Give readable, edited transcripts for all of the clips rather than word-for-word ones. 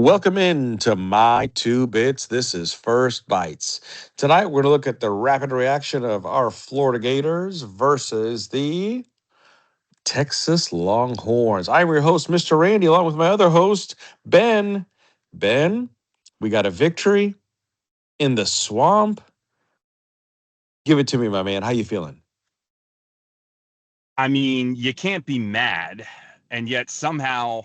Welcome in to My Two Bits. This is First Bites. Tonight we're going to look at the rapid reaction of our Florida Gators versus the Texas Longhorns. I'm your host, Mr. Randy, along with my other host, Ben. Ben, we got a victory in the swamp. Give it to me, my man. How you feeling? I mean, you can't be mad, and yet somehow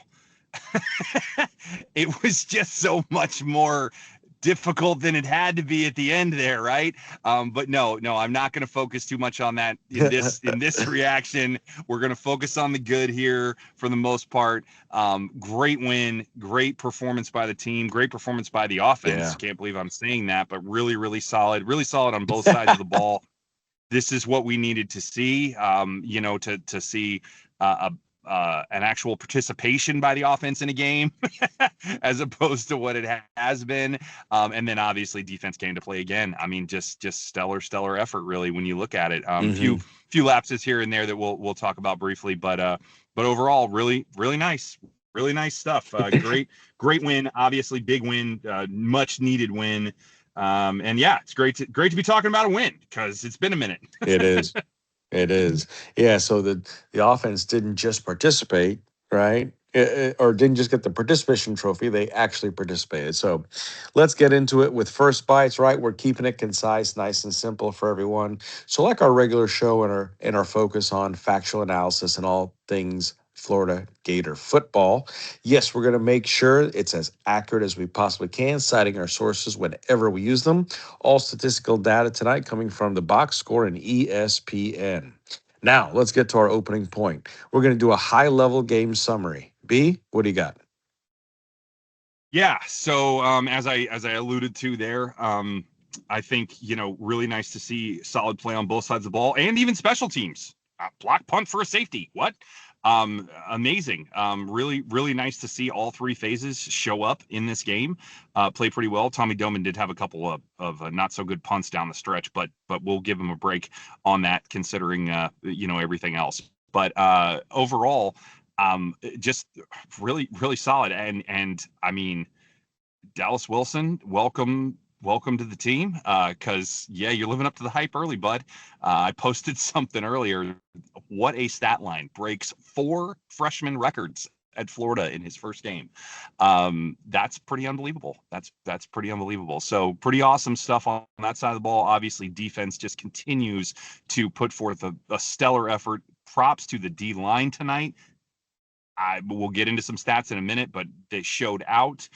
it was just so much more difficult than it had to be at the end there, right? But no, I'm not going to focus too much on that in this reaction. We're going to focus on the good here for the most part. Great win, great performance by the team, great performance by the offense. Yeah. Can't believe I'm saying that, but really solid on both sides of the ball. This is what we needed to see. To see an actual participation by the offense in a game, as opposed to what it has been. And then obviously defense came to play again. I mean, just stellar effort, really, when you look at it. hmm Few lapses here and there that we'll talk about briefly, but overall, really nice. Really nice stuff. Great win. Obviously, big win. Much needed win. And yeah, it's great to be talking about a win because it's been a minute. It is. It is. Yeah, so the offense didn't just participate, right? Or didn't just get the participation trophy, they actually participated. So let's get into it with first bites, right? We're keeping it concise, nice and simple for everyone. So like our regular show and our focus on factual analysis and all things Florida Gator football. Yes, we're going to make sure it's as accurate as we possibly can, citing our sources whenever we use them. All statistical data tonight coming from the box score and ESPN. Now, let's get to our opening point. We're going to do a high level game summary. B, what do you got? Yeah. So as I alluded to there, I think really nice to see solid play on both sides of the ball and even special teams. Block punt for a safety. What? Amazing. Really nice to see all three phases show up in this game. Play pretty well. Tommy Doman did have a couple of not so good punts down the stretch, but we'll give him a break on that considering everything else. But overall, just really solid. And I mean, Dallas Wilson, welcome to the team. Because yeah, you're living up to the hype early, bud. I posted something earlier. What a stat line! Breaks 4 freshman records at Florida in his first game. That's pretty unbelievable. That's pretty unbelievable. So pretty awesome stuff on that side of the ball. Obviously, defense just continues to put forth a stellar effort. Props to the D line tonight. We'll get into some stats in a minute, but they showed out.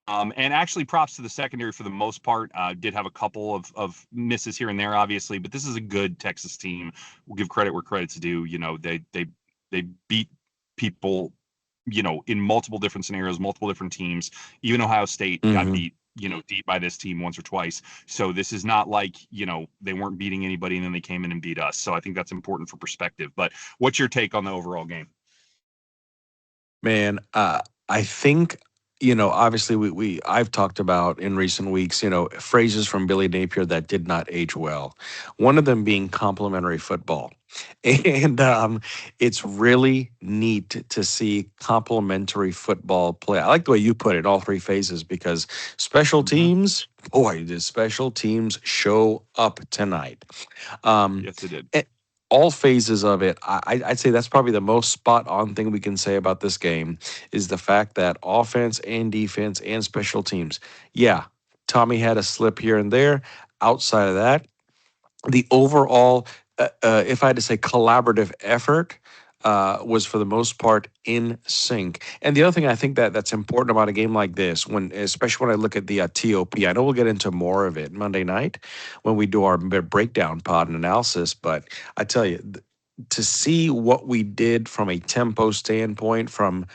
And actually, props to the secondary for the most part. Did have a couple of misses here and there, obviously, but this is a good Texas team. We'll give credit where credit's due. They beat people, in multiple different scenarios, multiple different teams. Even Ohio State got Mm-hmm. beat, deep by this team once or twice. So this is not like, they weren't beating anybody and then they came in and beat us. So I think that's important for perspective. But what's your take on the overall game? Man, I think obviously I've talked about in recent weeks, phrases from Billy Napier that did not age well. One of them being complimentary football, and it's really neat to see complimentary football play. I like the way you put it, all three phases, because special Mm-hmm. teams, boy, the special teams show up tonight. Um, Yes, it did. a- all phases of it, I'd say that's probably the most spot on thing we can say about this game is the fact that offense and defense and special teams. Yeah, Tommy had a slip here and there. Outside of that, the overall, if I had to say collaborative effort, was for the most part in sync. And the other thing I think that's important about a game like this, especially when I look at the TOP, I know we'll get into more of it Monday night when we do our breakdown pod and analysis. But I tell you, to see what we did from a tempo standpoint, from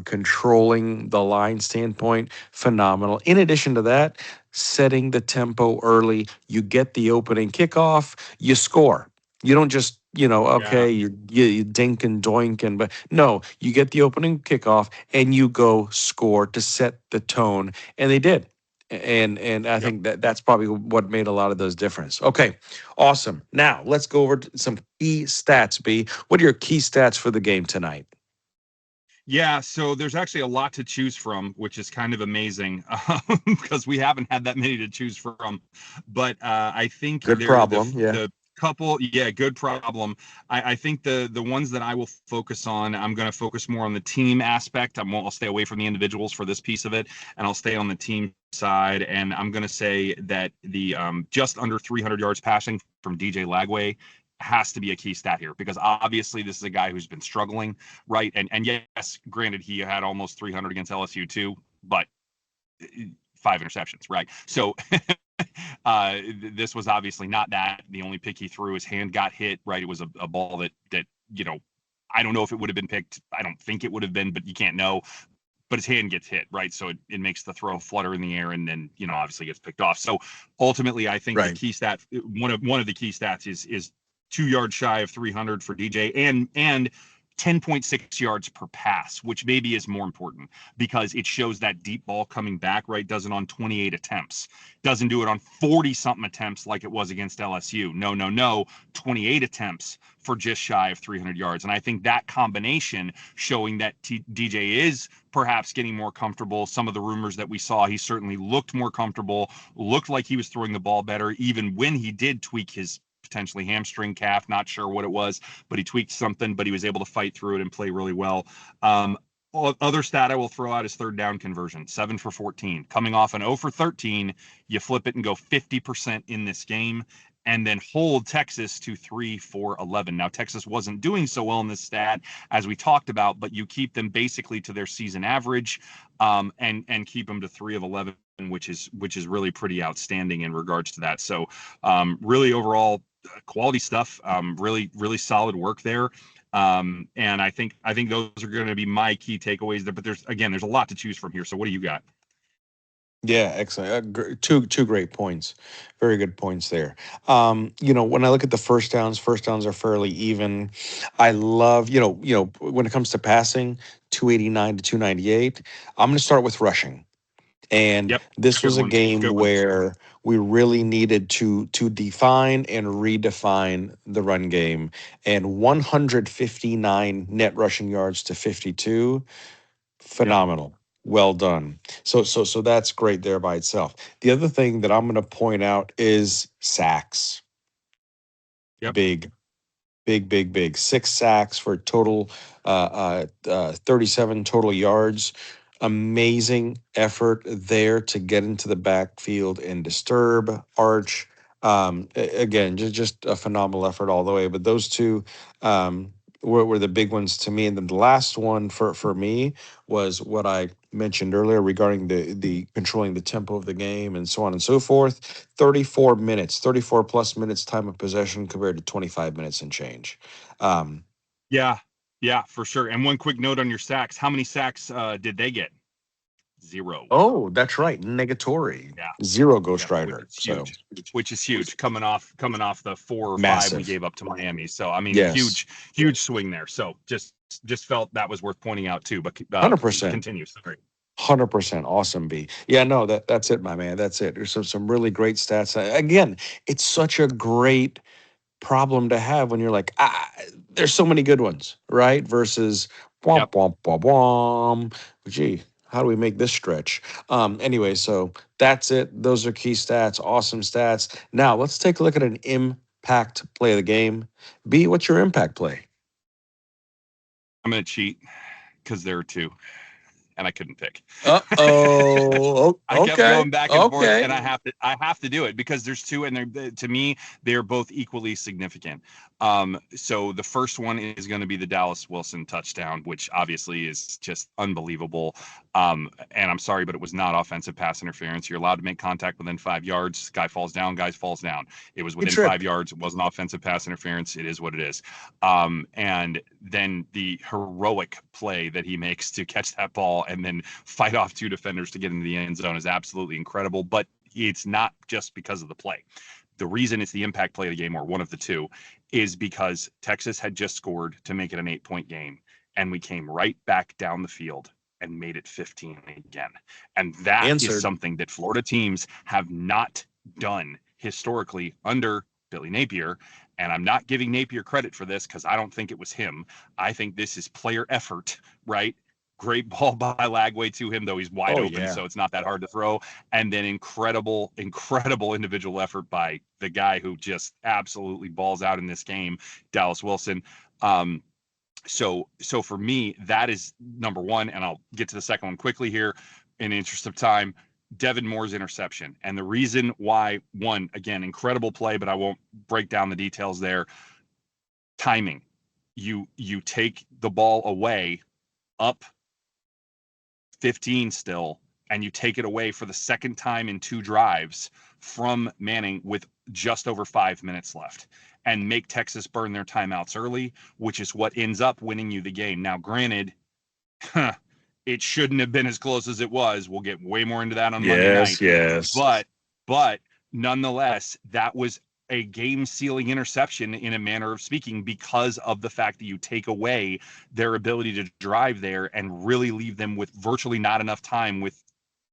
controlling the line standpoint, phenomenal. In addition to that, setting the tempo early, you get the opening kickoff, you score. You don't just, Yeah. okay, you dink and doink and but no, you get the opening kickoff and you go score to set the tone, and they did. And I Yep. think that's probably what made a lot of those difference. Okay, awesome. Now let's go over to some key stats. B, what are your key stats for the game tonight? Yeah, so there's actually a lot to choose from, which is kind of amazing because we haven't had that many to choose from. But I think Good they're the problem. Yeah. the couple, yeah, good problem. I think the ones that I will focus on, I'm going to focus more on the team aspect. I'll stay away from the individuals for this piece of it, and I'll stay on the team side. And I'm going to say that the just under 300 yards passing from DJ Lagway has to be a key stat here because obviously this is a guy who's been struggling, right? And yes, granted, he had almost 300 against LSU too, but 5 interceptions, right? So this was obviously not that. The only pick he threw, his hand got hit, right? It was a ball that you know, I don't know if it would have been picked. I don't think it would have been, but you can't know. But his hand gets hit, right? So it makes the throw flutter in the air, and then obviously gets picked off. So ultimately, I think the Right. key stat, one of the key stats is 2 yards shy of 300 for DJ, and 10.6 yards per pass, which maybe is more important because it shows that deep ball coming back, right? Does it on 28 attempts, doesn't do it on 40 something attempts like it was against LSU. No, 28 attempts for just shy of 300 yards. And I think that combination showing that DJ is perhaps getting more comfortable. Some of the rumors that we saw, he certainly looked more comfortable, looked like he was throwing the ball better, even when he did tweak his potentially hamstring calf, not sure what it was, but he tweaked something, but he was able to fight through it and play really well. Other stat I will throw out is third down conversion, 7 for 14. Coming off an 0 for 13, you flip it and go 50% in this game and then hold Texas to 3 for 11. Now, Texas wasn't doing so well in this stat, as we talked about, but you keep them basically to their season average and keep them to 3 of 11, which is really pretty outstanding in regards to that. So really overall, quality stuff. Really solid work there. And I think those are going to be my key takeaways there. But there's a lot to choose from here. So what do you got? Yeah, excellent. Two great points. Very good points there. When I look at the first downs are fairly even. I love, when it comes to passing, 289 to 298. I'm going to start with rushing. And Yep, this good was a one. game Good one. where we really needed to define and redefine the run game. And 159 net rushing yards to 52, Yep, phenomenal. Well done. So that's great there by itself. The other thing that I'm going to point out is sacks. yep, Big. Big, big, big. 6 sacks for total 37 total yards. Amazing effort there to get into the backfield and disturb Arch. Again, just a phenomenal effort all the way. But those two were the big ones to me. And then the last one for me was what I mentioned earlier regarding the controlling the tempo of the game and so on and so forth. 34 minutes, 34 plus minutes time of possession compared to 25 minutes and change. Um, yeah, yeah, for sure. And one quick note on your sacks: how many sacks did they get? Zero. oh, that's right. Negatory. Yeah, Zero yeah, Ghost which Rider. is So huge. Which is huge. Coming off the 4 or 5 we massive. gave up to Miami. So I mean, Yes. huge swing there. So just felt that was worth pointing out too. But 100%. continue. Sorry. 100% awesome, B. Yeah, no, that's it, my man. That's it. There's some really great stats. Again, it's such a great problem to have when you're like, there's so many good ones, right? Versus womp Yep. womp womp womp. Gee, how do we make this stretch? Anyway, so that's it. Those are key stats, awesome stats. Now let's take a look at an impact play of the game. B, what's your impact play? I'm gonna cheat because there are two, and I couldn't pick. Uh-oh. I kept Okay. going back and forth, Okay. and I have to do it because there's two, and to me they're both equally significant. So the first one is going to be the Dallas Wilson touchdown, which obviously is just unbelievable. And I'm sorry, but it was not offensive pass interference. You're allowed to make contact within 5 yards. Guy falls down, guys falls down. It was He within five tripped. yards. It wasn't offensive pass interference. It is what it is. And then the heroic play that he makes to catch that ball and then fight off two defenders to get into the end zone is absolutely incredible. But it's not just because of the play. The reason it's the impact play of the game, or one of the two, is because Texas had just scored to make it an 8-point game. And we came right back down the field and made it 15 again. And that is Answered. something that Florida teams have not done historically under Billy Napier. And I'm not giving Napier credit for this because I don't think it was him. I think this is player effort, right? Great ball by Lagway to him, though he's wide Oh open, yeah. so it's not that hard to throw. And then incredible individual effort by the guy who just absolutely balls out in this game, Dallas Wilson. Um, so for me, that is number one, and I'll get to the second one quickly here in the interest of time. Devin Moore's interception, and the reason why, one, again, incredible play, but I won't break down the details there. Timing. You take the ball away up 15 still, and you take it away for the second time in 2 drives from Manning with just over 5 minutes left, and make Texas burn their timeouts early, which is what ends up winning you the game. Now, granted, it shouldn't have been as close as it was. We'll get way more into that on Monday Yes, night. yes. But nonetheless, that was a game-sealing interception in a manner of speaking, because of the fact that you take away their ability to drive there and really leave them with virtually not enough time, with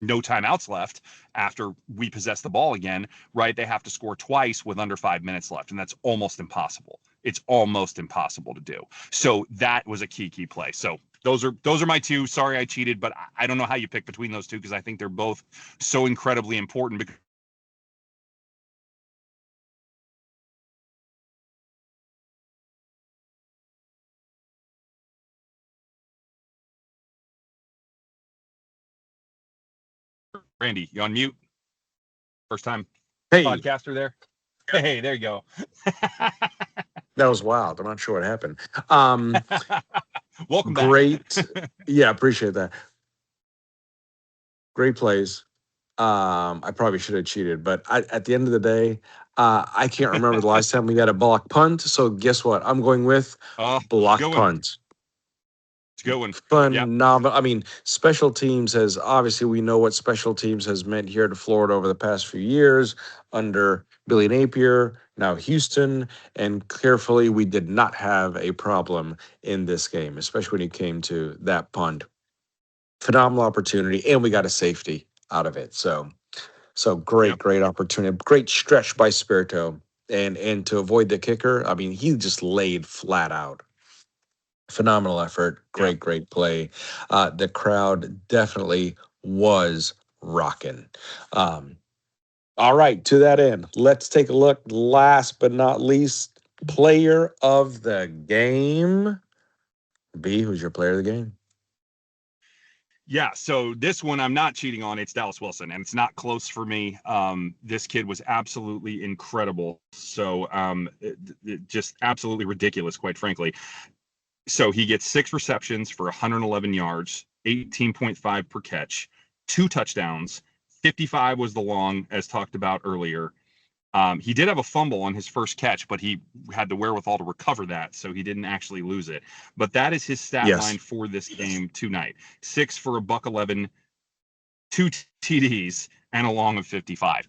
no timeouts left after we possess the ball again, right? They have to score twice with under 5 minutes left, and that's almost impossible. It's almost impossible to do. So that was a key play. So those are my two. Sorry I cheated, but I don't know how you pick between those two, because I think they're both so incredibly important, because Randy, you on mute? First time Hey, podcaster there. Hey, there you go. that was wild. I'm not sure what happened. Um, Welcome back. great. Yeah, appreciate that. Great plays. I probably should have cheated, but at the end of the day, I can't remember the last time we got a block punt. So guess what? I'm going with It's a good block one. punt. It's a good one. Yeah. Phenomenal. I mean, special teams has obviously we know what special teams has meant here to Florida over the past few years under Billy Napier, now Houston, and carefully we did not have a problem in this game, especially when it came to that punt. Phenomenal opportunity, and we got a safety out of it. So Yep. great opportunity, great stretch by Spirito, and to avoid the kicker, I mean, he just laid flat out. Phenomenal effort, Yeah. great play. The crowd definitely was rocking. Um, all right, to that end, let's take a look. Last but not least, player of the game. B, who's your player of the game? Yeah, so this one I'm not cheating on. It's Dallas Wilson, and it's not close for me. This kid was absolutely incredible. So just absolutely ridiculous, quite frankly. So he gets 6 receptions for 111 yards, 18.5 per catch, 2 touchdowns. 55 was the long, as talked about earlier. He did have a fumble on his first catch, but he had the wherewithal to recover that, so he didn't actually lose it. But that is his stat line Yes. for this game tonight: 6 for a buck 11, 2 TDs, and a long of 55.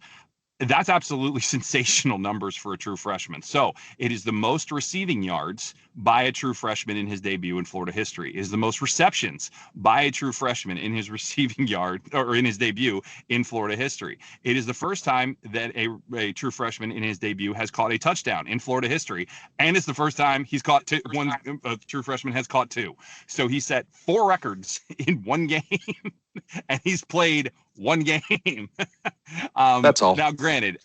That's absolutely sensational numbers for a true freshman. So it is the most receiving yards by a true freshman in his debut in Florida history. It is the most receptions by a true freshman in his receiving yard or in his debut in Florida history. It is the first time that a true freshman in his debut has caught a touchdown in Florida history, and it's the first time he's caught one. A true freshman has caught two. So he set 4 records in one game, and he's played one game. That's all. Now, granted,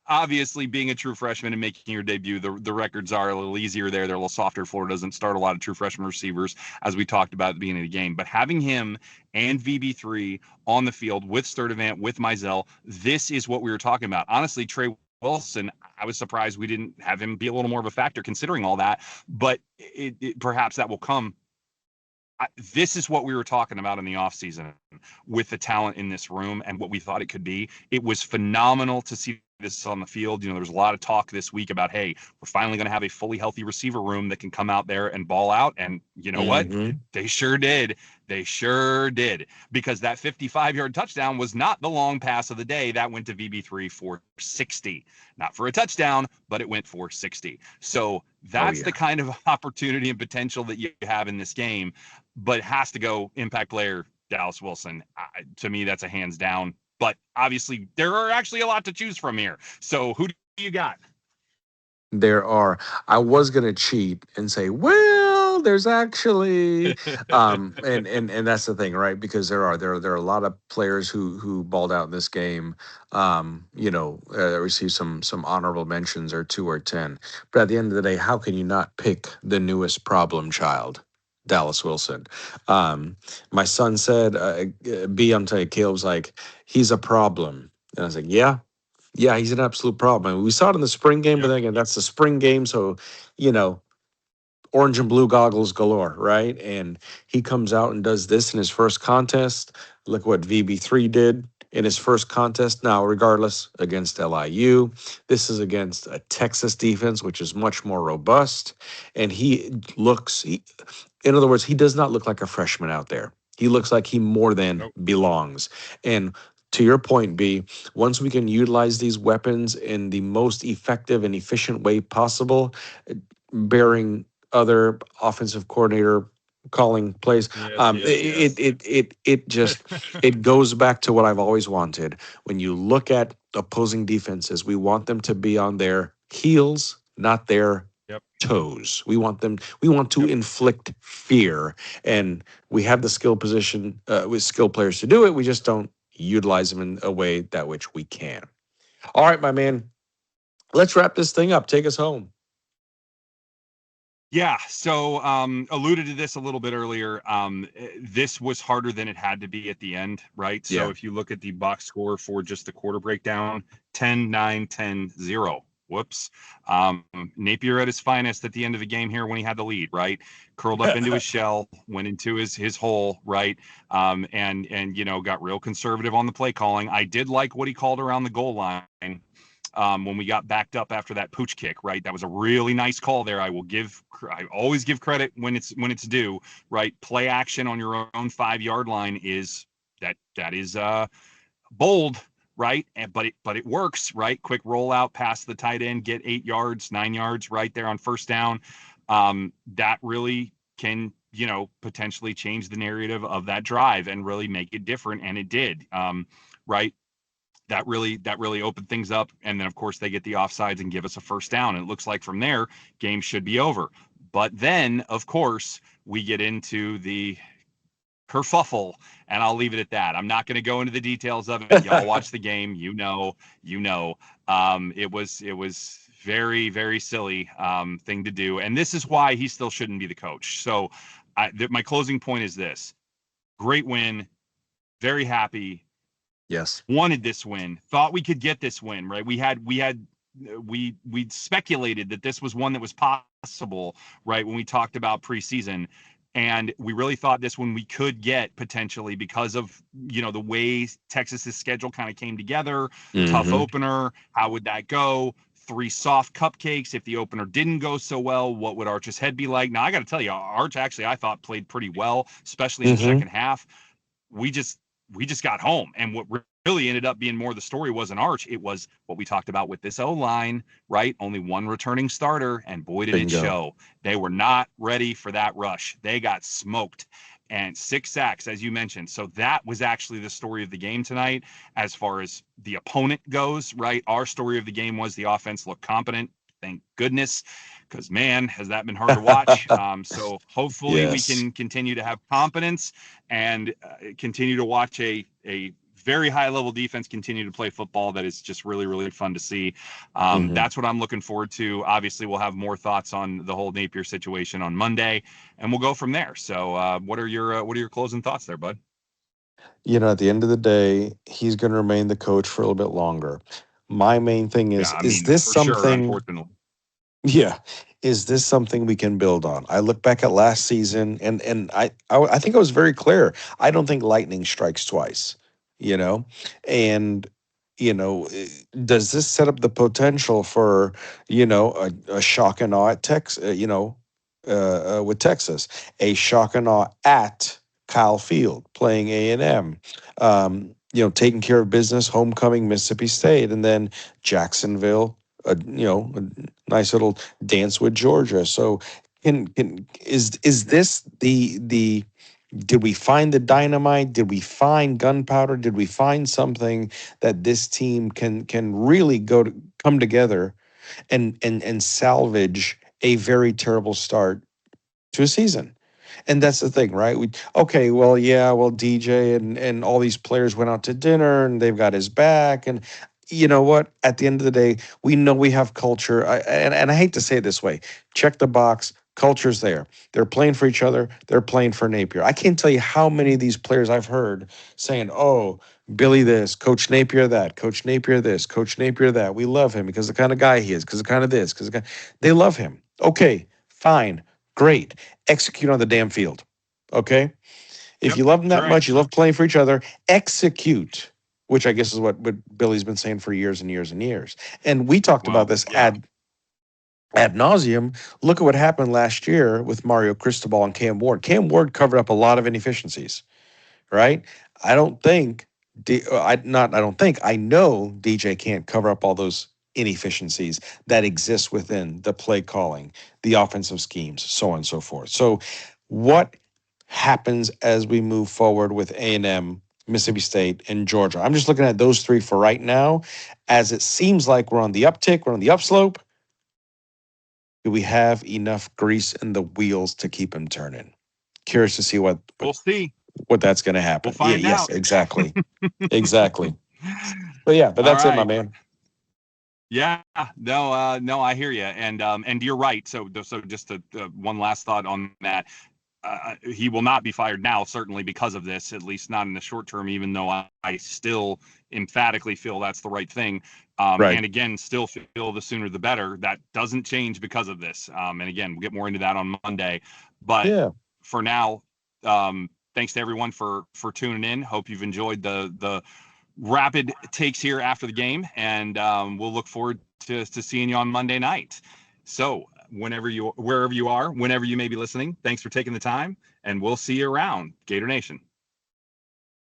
obviously being a true freshman and making your debut, the records are a little easier there. They're a little softer. Florida doesn't start a lot of true freshman receivers, as we talked about at the beginning of the game. But having him and VB3 on the field with Sturdivant, with Mizell, this is what we were talking about. Honestly, Trey Wilson, I was surprised we didn't have him be a little more of a factor considering all that. But perhaps that will come. This is what we were talking about in the offseason with the talent in this room and what we thought it could be. It was phenomenal to see this on the field. You know, there's a lot of talk this week about, hey, we're finally going to have a fully healthy receiver room that can come out there and ball out. And you know what? Mm-hmm. They sure did. They sure did. Because that 55-yard touchdown was not the long pass of the day. That went to VB3 for 60. Not for a touchdown, but it went for 60. So that's the kind of opportunity and potential that you have in this game. But it has to go impact player Dallas Wilson. To me, that's a hands down. But obviously, there are actually a lot to choose from here. So who do you got? There are. I was gonna cheat and say, well, there's actually and that's the thing, right? Because there are a lot of players who balled out in this game. Received some honorable mentions or 2 or 10. But at the end of the day, how can you not pick the newest problem child? Dallas Wilson. My son said, I'm telling you, Caleb's like, he's a problem. And I was like, yeah, yeah, he's an absolute problem. I mean, we saw it in the spring game, but Yep. then again, that's the spring game. So, you know, orange and blue goggles galore, right? And he comes out and does this in his first contest. Look what VB3 did in his first contest. Now, regardless, against LIU, this is against a Texas defense, which is much more robust. And in other words, he does not look like a freshman out there. He looks like he more than Nope. belongs. And to your point, B, once we can utilize these weapons in the most effective and efficient way possible, bearing other offensive coordinator calling plays. Yes. Yes. Yes. It just it goes back to what I've always wanted. When you look at opposing defenses, we want them to be on their heels, not their Yep. toes. We want to Yep. inflict fear, and we have the skill position with skill players to do it. We just don't utilize them in a way that which we can. All right, my man. Let's wrap this thing up. Take us home. Yeah, so alluded to this a little bit earlier. This was harder than it had to be at the end, right? So Yeah. if you look at the box score for just the quarter breakdown, 10-9, 10-0. Whoops. Napier at his finest at the end of the game here when he had the lead, right? Curled up into his shell, went into his hole, right? And got real conservative on the play calling. I did like what he called around the goal line. When we got backed up after that pooch kick, right? That was a really nice call there. I always give credit when it's due, right? Play action on your own 5 yard line is that is bold, right? But it works, right? Quick rollout past the tight end, get 8 yards, 9 yards, right there on first down. That really can potentially change the narrative of that drive and really make it different, and it did. Right? That really opened things up, and then of course they get the offsides and give us a first down, and it looks like from there game should be over. But then of course we get into the kerfuffle, and I'll leave it at that. I'm not going to go into the details of it. Y'all watch the game, it was very, very silly thing to do, and this is why he still shouldn't be the coach. So my closing point is this: great win, very happy, Yes. wanted this win, thought we could get this win, right? We speculated that this was one that was possible, right? When we talked about preseason, and we really thought this one we could get potentially because of the way Texas's schedule kind of came together. Tough Hmm. opener, how would that go? Three soft cupcakes. If the opener didn't go so well, what would Arch's head be like? Now I got to tell you, Arch actually I thought played pretty well, especially in the Hmm. second half. We just got home, and what really ended up being more the story wasn't Arch. It was what we talked about with this O-line, right? Only one returning starter, and boy did it Bingo. show. They were not ready for that rush. They got smoked, and 6 sacks, as you mentioned. So that was actually the story of the game tonight as far as the opponent goes, right? Our story of the game was the offense looked competent, thank goodness, because man, has that been hard to watch. So hopefully we Yes. can continue to have confidence and continue to watch a very high level defense continue to play football that is just really, really fun to see. Hmm. That's what I'm looking forward to. Obviously, we'll have more thoughts on the whole Napier situation on Monday, and we'll go from there. So, what are your closing thoughts there, bud? At the end of the day, he's going to remain the coach for a little bit longer. My main thing Yeah, I is mean, this for sure. something, Unfortunately, yeah, is this something we can build on? I look back at last season and I think I was very clear. I don't think lightning strikes twice, you know? And does this set up the potential for, a shock and awe at with Texas, a shock and awe at Kyle Field playing A&M, taking care of business, homecoming Mississippi State, and then Jacksonville, a nice little dance with Georgia. So is this the did we find the dynamite? Did we find gunpowder? Did we find something that this team can really come together and salvage a very terrible start to a season. And that's the thing, right? Okay, well, yeah, well, DJ and all these players went out to dinner and they've got his back. And you know what? At the end of the day, we know we have culture. And I hate to say it this way, check the box. Culture's there. They're playing for each other. They're playing for Napier. I can't tell you how many of these players I've heard saying, "Oh, Billy this, Coach Napier that, Coach Napier this, Coach Napier that. We love him because the kind of guy he is, because the kind of this, because they love him." Okay, fine, great. Execute on the damn field. Okay? If Yep, you love them that's that right. much, you love playing for each other, execute, which I guess is what Billy's been saying for years and years and years. And we talked about Well, this yeah. ad nauseum. Look at what happened last year with Mario Cristobal and Cam Ward. Cam Ward covered up a lot of inefficiencies, right? I don't think I don't think I know DJ can't cover up all those inefficiencies that exist within the play calling, the offensive schemes, so on and so forth. So what happens as we move forward with A&M, Mississippi State, and Georgia? I'm just looking at those three for right now, as it seems like we're on the uptick, we're on the upslope. Do we have enough grease in the wheels to keep them turning? Curious to see We'll see. what that's going to We'll happen. Yeah, find yes, out. exactly. Exactly. But yeah, but All that's it, my right. man. Yeah, no, I hear you, and you're right. So just one last thought on that. He will not be fired now, certainly because of this, at least not in the short term, even though I still emphatically feel that's the right thing. Right. And again, still feel the sooner the better. That doesn't change because of this. And again, we'll get more into that on Monday. But Yeah. for now, thanks to everyone for tuning in. Hope you've enjoyed the rapid takes here after the game, and we'll look forward to seeing you on Monday night. So wherever you are, whenever you may be listening, thanks for taking the time, and we'll see you around, Gator Nation.